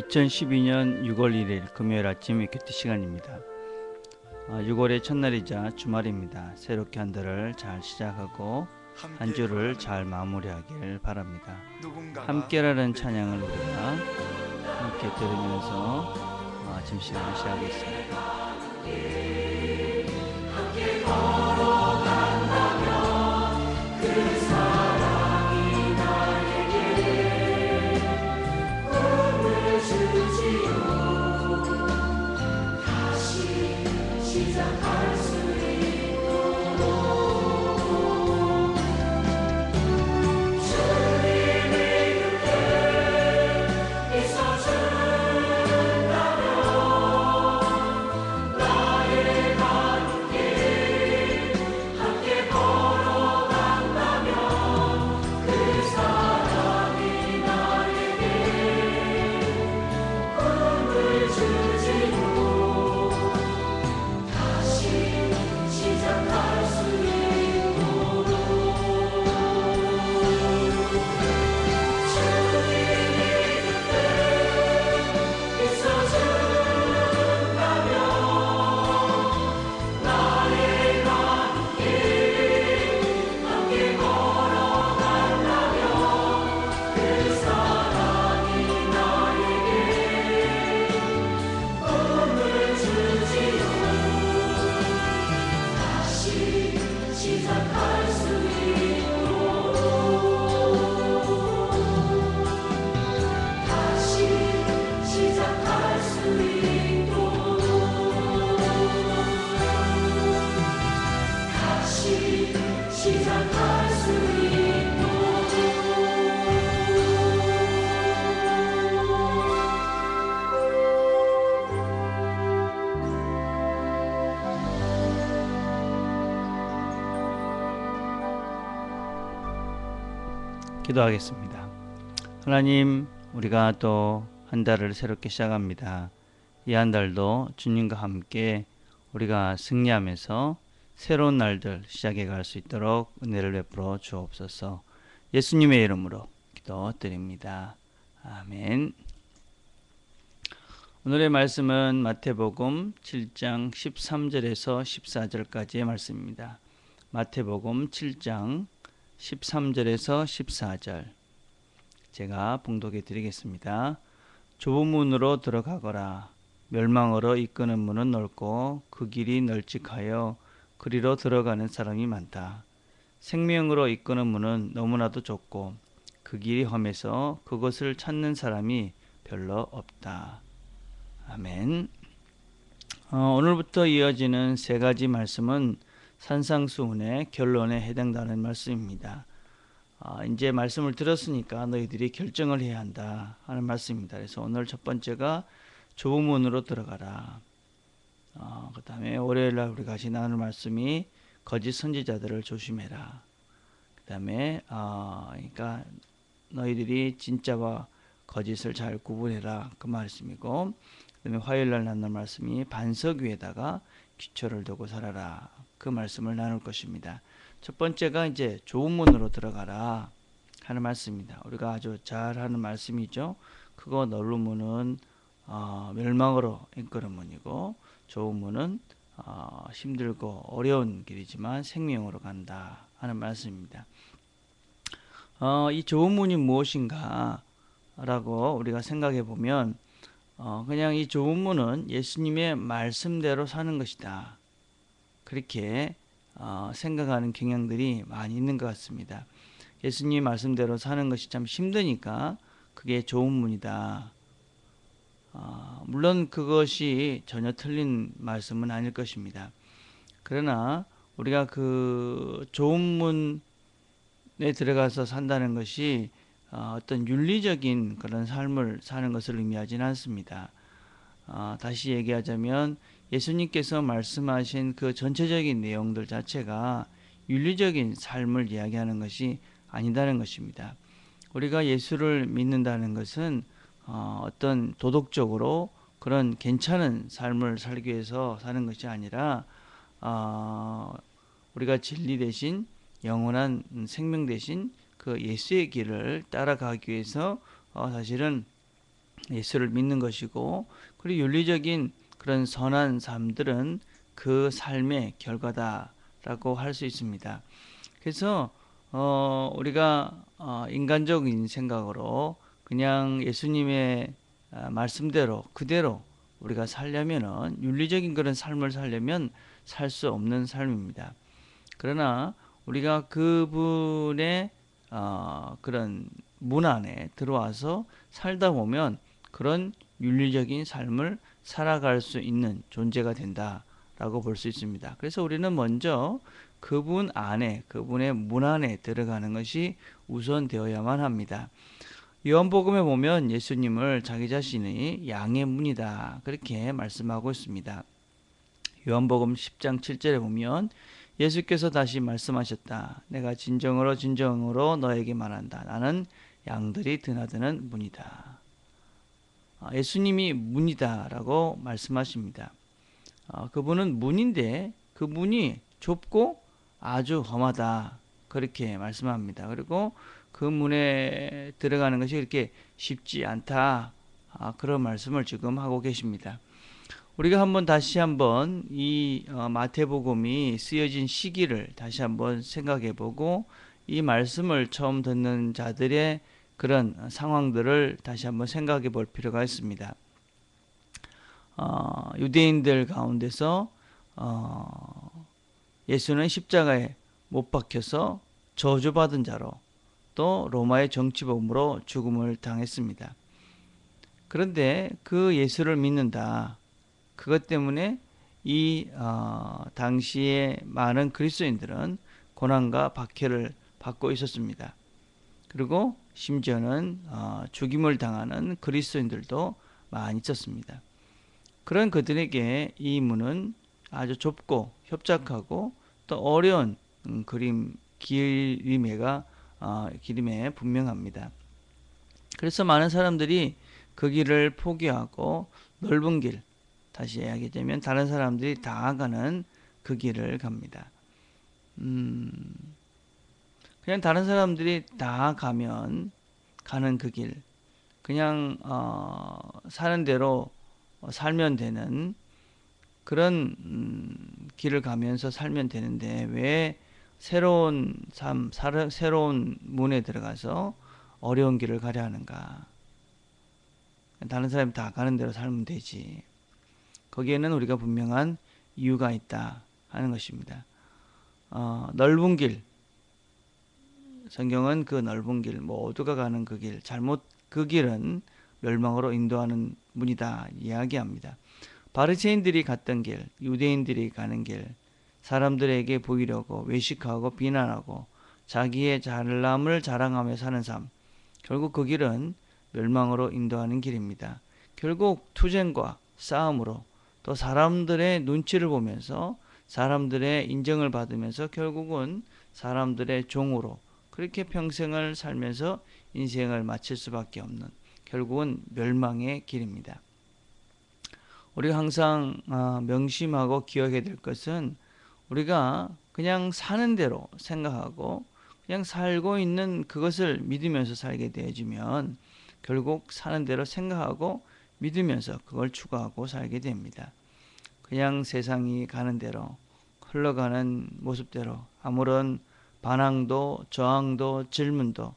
2012년 6월 1일 금요일 아침 큐티 시간입니다. 6월의 첫날이자 주말입니다. 새롭게 한 달을 잘 시작하고 한 주를 잘 마무리하길 바랍니다. 함께라는 찬양을 우리가 함께 들으면서 아침 시간을 시작하겠습니다. 함께 걸어간다면 그 사랑이 나에게 꿈을 주지요. 다시 시작할 수 있도록 주님이 곁에 있어준다면 나의 가는 길 함께 걸어간다면 그 사랑이 나에게 꿈을 주지요. 다시 시작할 수 있도록 주님이 곁에 있어준다면 나의 가는 길 함께 걸어간다면 그 사랑이 나에게 꿈을 주지요. 다시 시작할 수 있도록 다시 시작할 수 있도록 다시 시작할 수 기도하겠습니다. 하나님, 우리가 또 한 달을 새롭게 시작합니다. 이 한 달도 주님과 함께 우리가 승리하면서 새로운 날들 시작해 갈 수 있도록 은혜를 베풀어 주옵소서. 예수님의 이름으로 기도드립니다. 아멘. 오늘의 말씀은 마태복음 7장 13절에서 14절까지의 말씀입니다. 마태복음 7장 13절에서 14절 제가 봉독해 드리겠습니다. 좁은 문으로 들어가거라. 멸망으로 이끄는 문은 넓고 그 길이 널찍하여 그리로 들어가는 사람이 많다. 생명으로 이끄는 문은 너무나도 좁고 그 길이 험해서 그것을 찾는 사람이 별로 없다. 아멘. 오늘부터 이어지는 세 가지 말씀은 산상수훈의 결론에 해당되는 말씀입니다. 이제 말씀을 들었으니까 너희들이 결정을 해야 한다 하는 말씀입니다. 그래서 오늘 첫 번째가 좁은 문으로 들어가라. 그 다음에 월요일날 우리 같이 나눌 말씀이 거짓 선지자들을 조심해라. 그 다음에 그러니까 너희들이 진짜와 거짓을 잘 구분해라 그 말씀이고, 그 다음에 화요일날 나눌 말씀이 반석 위에다가 기초를 두고 살아라 그 말씀을 나눌 것입니다. 첫 번째가 이제 좁은 문으로 들어가라 하는 말씀입니다. 우리가 아주 잘 하는 말씀이죠. 크고 넓은 문은 멸망으로 이끄는 문이고, 좁은 문은 힘들고 어려운 길이지만 생명으로 간다 하는 말씀입니다. 이 좁은 문이 무엇인가 라고 우리가 생각해 보면 그냥 이 좁은 문은 예수님의 말씀대로 사는 것이다, 그렇게 생각하는 경향들이 많이 있는 것 같습니다. 예수님 말씀대로 사는 것이 참 힘드니까 그게 좁은 문이다. 물론 그것이 전혀 틀린 말씀은 아닐 것입니다. 그러나 우리가 그 좁은 문에 들어가서 산다는 것이 어떤 윤리적인 그런 삶을 사는 것을 의미하지는 않습니다. 다시 얘기하자면 예수님께서 말씀하신 그 전체적인 내용들 자체가 윤리적인 삶을 이야기하는 것이 아니다는 것입니다. 우리가 예수를 믿는다는 것은 어떤 도덕적으로 그런 괜찮은 삶을 살기 위해서 사는 것이 아니라 우리가 진리 대신 영원한 생명 대신 그 예수의 길을 따라가기 위해서 사실은 예수를 믿는 것이고, 그리고 윤리적인 그런 선한 삶들은 그 삶의 결과다라고 할 수 있습니다. 그래서 우리가 인간적인 생각으로 그냥 예수님의 말씀대로 그대로 우리가 살려면은, 윤리적인 그런 삶을 살려면 살 수 없는 삶입니다. 그러나 우리가 그분의 그런 문 안에 들어와서 살다 보면 그런 윤리적인 삶을 살아갈 수 있는 존재가 된다라고 볼 수 있습니다. 그래서 우리는 먼저 그분 안에, 그분의 문 안에 들어가는 것이 우선되어야만 합니다. 요한복음에 보면 예수님을 자기 자신이 양의 문이다, 그렇게 말씀하고 있습니다. 요한복음 10장 7절에 보면 예수께서 다시 말씀하셨다. 내가 진정으로 진정으로 너에게 말한다. 나는 양들이 드나드는 문이다. 예수님이 문이다라고 말씀하십니다. 그분은 문인데 그 문이 좁고 아주 험하다, 그렇게 말씀합니다. 그리고 그 문에 들어가는 것이 그렇게 쉽지 않다, 그런 말씀을 지금 하고 계십니다. 우리가 다시 한번 이 마태복음이 쓰여진 시기를 다시 한번 생각해 보고, 이 말씀을 처음 듣는 자들의 그런 상황들을 다시 한번 생각해 볼 필요가 있습니다. 유대인들 가운데서 예수는 십자가에 못 박혀서 저주받은 자로, 또 로마의 정치범으로 죽음을 당했습니다. 그런데 그 예수를 믿는다, 그것 때문에 이 당시에 많은 그리스도인들은 고난과 박해를 받고 있었습니다. 그리고 심지어는 죽임을 당하는 그리스도인들도 많이 있었습니다. 그런 그들에게 이 문은 아주 좁고 협착하고 또 어려운 길임에 분명합니다. 그래서 많은 사람들이 그 길을 포기하고 넓은 길, 다시 이야기하자면 다른 사람들이 다 가는 그 길을 갑니다. 그냥 다른 사람들이 다 가면 가는 그 길, 그냥 사는 대로 살면 되는 그런 길을 가면서 살면 되는데, 왜 새로운 문에 들어가서 어려운 길을 가려 하는가? 다른 사람이 다 가는 대로 살면 되지. 거기에는 우리가 분명한 이유가 있다 하는 것입니다. 넓은 길, 성경은 그 넓은 길, 모두가 가는 그 길, 그 길은 멸망으로 인도하는 문이다 이야기합니다. 바리새인들이 갔던 길, 유대인들이 가는 길, 사람들에게 보이려고 외식하고 비난하고 자기의 잘남을 자랑하며 사는 삶, 결국 그 길은 멸망으로 인도하는 길입니다. 결국 투쟁과 싸움으로, 또 사람들의 눈치를 보면서 사람들의 인정을 받으면서 결국은 사람들의 종으로 그렇게 평생을 살면서 인생을 마칠 수밖에 없는, 결국은 멸망의 길입니다. 우리가 항상 명심하고 기억해야 될 것은, 우리가 그냥 사는 대로 생각하고 그냥 살고 있는 그것을 믿으면서 살게 되어지면 결국 사는 대로 생각하고 믿으면서 그걸 추구하고 살게 됩니다. 그냥 세상이 가는 대로, 흘러가는 모습대로 아무런 반항도 저항도 질문도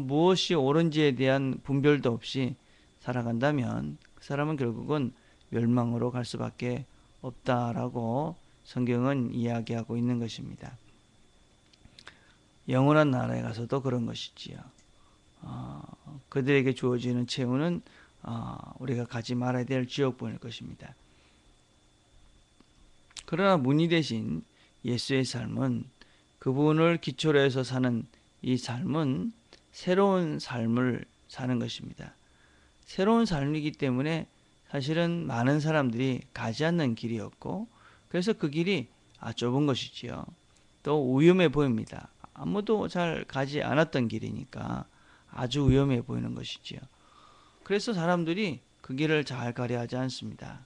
무엇이 옳은지에 대한 분별도 없이 살아간다면 그 사람은 결국은 멸망으로 갈 수밖에 없다라고 성경은 이야기하고 있는 것입니다. 영원한 나라에 가서도 그런 것이지요. 그들에게 주어지는 채우는 우리가 가지 말아야 될 지옥본일 것입니다. 그러나 문이 되신 예수의 삶은, 그분을 기초로 해서 사는 이 삶은 새로운 삶을 사는 것입니다. 새로운 삶이기 때문에 사실은 많은 사람들이 가지 않는 길이었고, 그래서 그 길이 좁은 것이지요. 또 위험해 보입니다. 아무도 잘 가지 않았던 길이니까 아주 위험해 보이는 것이지요. 그래서 사람들이 그 길을 잘 가려 하지 않습니다.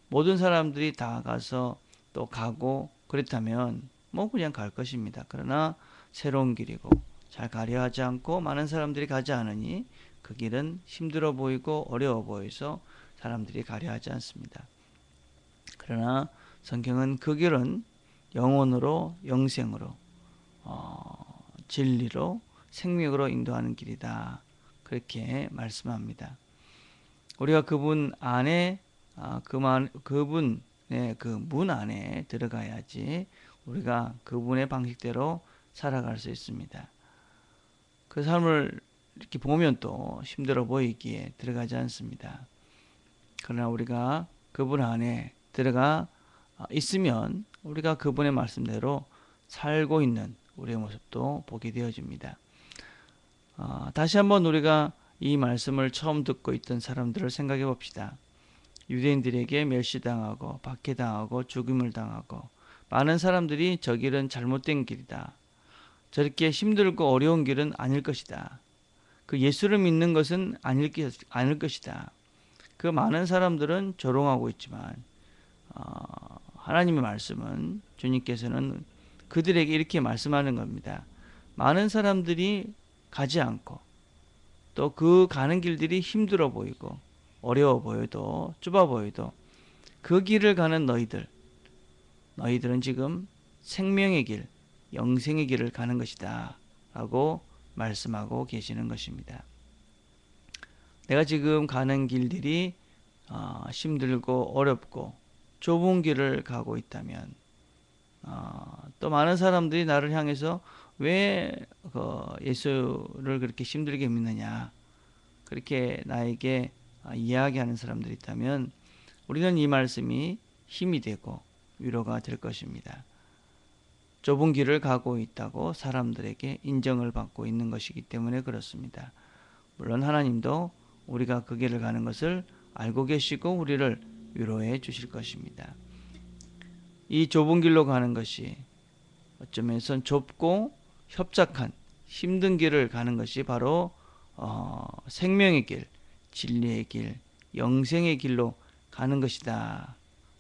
모든 사람들이 다 가서 또 가고 그렇다면 그냥 갈 것입니다. 그러나 새로운 길이고 잘 가려 하지 않고 많은 사람들이 가지 않으니 그 길은 힘들어 보이고 어려워 보여서 사람들이 가려 하지 않습니다. 그러나 성경은 그 길은 영혼으로 영생으로 진리로 생명으로 인도하는 길이다. 그렇게 말씀합니다. 우리가 그분 안에 그분의 그 문 안에 들어가야지 우리가 그분의 방식대로 살아갈 수 있습니다. 그 삶을 이렇게 보면 또 힘들어 보이기에 들어가지 않습니다. 그러나 우리가 그분 안에 들어가 있으면 우리가 그분의 말씀대로 살고 있는 우리의 모습도 보게 되어집니다. 다시 한번 우리가 이 말씀을 처음 듣고 있던 사람들을 생각해 봅시다. 유대인들에게 멸시당하고 박해당하고 죽임을 당하고 많은 사람들이 저 길은 잘못된 길이다. 저렇게 힘들고 어려운 길은 아닐 것이다. 그 예수를 믿는 것은 아닐 것이다. 그 많은 사람들은 조롱하고 있지만 하나님의 말씀은 주님께서는 그들에게 이렇게 말씀하는 겁니다. 많은 사람들이 가지 않고 또 그 가는 길들이 힘들어 보이고 어려워 보여도 좁아 보여도 그 길을 가는 너희들은 지금 생명의 길, 영생의 길을 가는 것이다 라고 말씀하고 계시는 것입니다. 내가 지금 가는 길들이 힘들고 어렵고 좁은 길을 가고 있다면 또 많은 사람들이 나를 향해서 왜 예수를 그렇게 힘들게 믿느냐 그렇게 나에게 이야기하는 사람들이 있다면 우리는 이 말씀이 힘이 되고 위로가 될 것입니다. 좁은 길을 가고 있다고 사람들에게 인정을 받고 있는 것이기 때문에 그렇습니다. 물론 하나님도 우리가 그 길을 가는 것을 알고 계시고 우리를 위로해 주실 것입니다. 이 좁은 길로 가는 것이 어쩌면선 좁고 협착한 힘든 길을 가는 것이 바로 생명의 길, 진리의 길, 영생의 길로 가는 것이다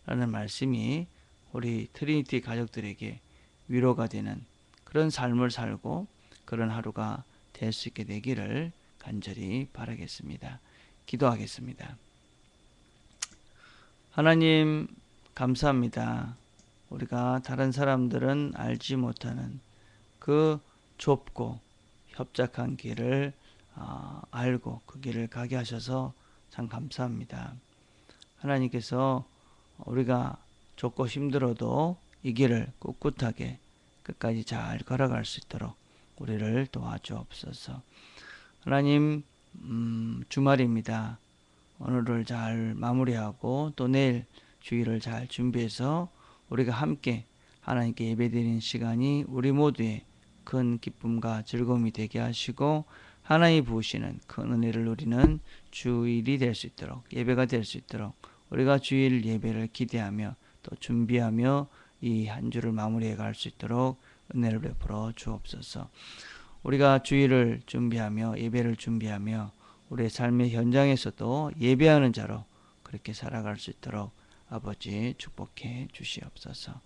라는 말씀이 우리 트리니티 가족들에게 위로가 되는 그런 삶을 살고 그런 하루가 될 수 있게 되기를 간절히 바라겠습니다. 기도하겠습니다. 하나님 감사합니다. 우리가 다른 사람들은 알지 못하는 그 좁고 협착한 길을 알고 그 길을 가게 하셔서 참 감사합니다. 하나님께서 우리가 좁고 힘들어도 이 길을 꿋꿋하게 끝까지 잘 걸어갈 수 있도록 우리를 도와주옵소서. 하나님 주말입니다. 오늘을 잘 마무리하고 또 내일 주일을 잘 준비해서 우리가 함께 하나님께 예배드리는 시간이 우리 모두의 큰 기쁨과 즐거움이 되게 하시고 하나님이 부으시는 큰 은혜를 누리는 주일이 될 수 있도록 예배가 될 수 있도록 우리가 주일 예배를 기대하며 또 준비하며 이 한 주를 마무리해 갈 수 있도록 은혜를 베풀어 주옵소서. 우리가 주일을 준비하며 예배를 준비하며 우리의 삶의 현장에서도 예배하는 자로 그렇게 살아갈 수 있도록 아버지 축복해 주시옵소서.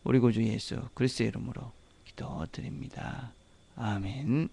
우리 구주 예수 그리스도의 이름으로 기도드립니다. 아멘.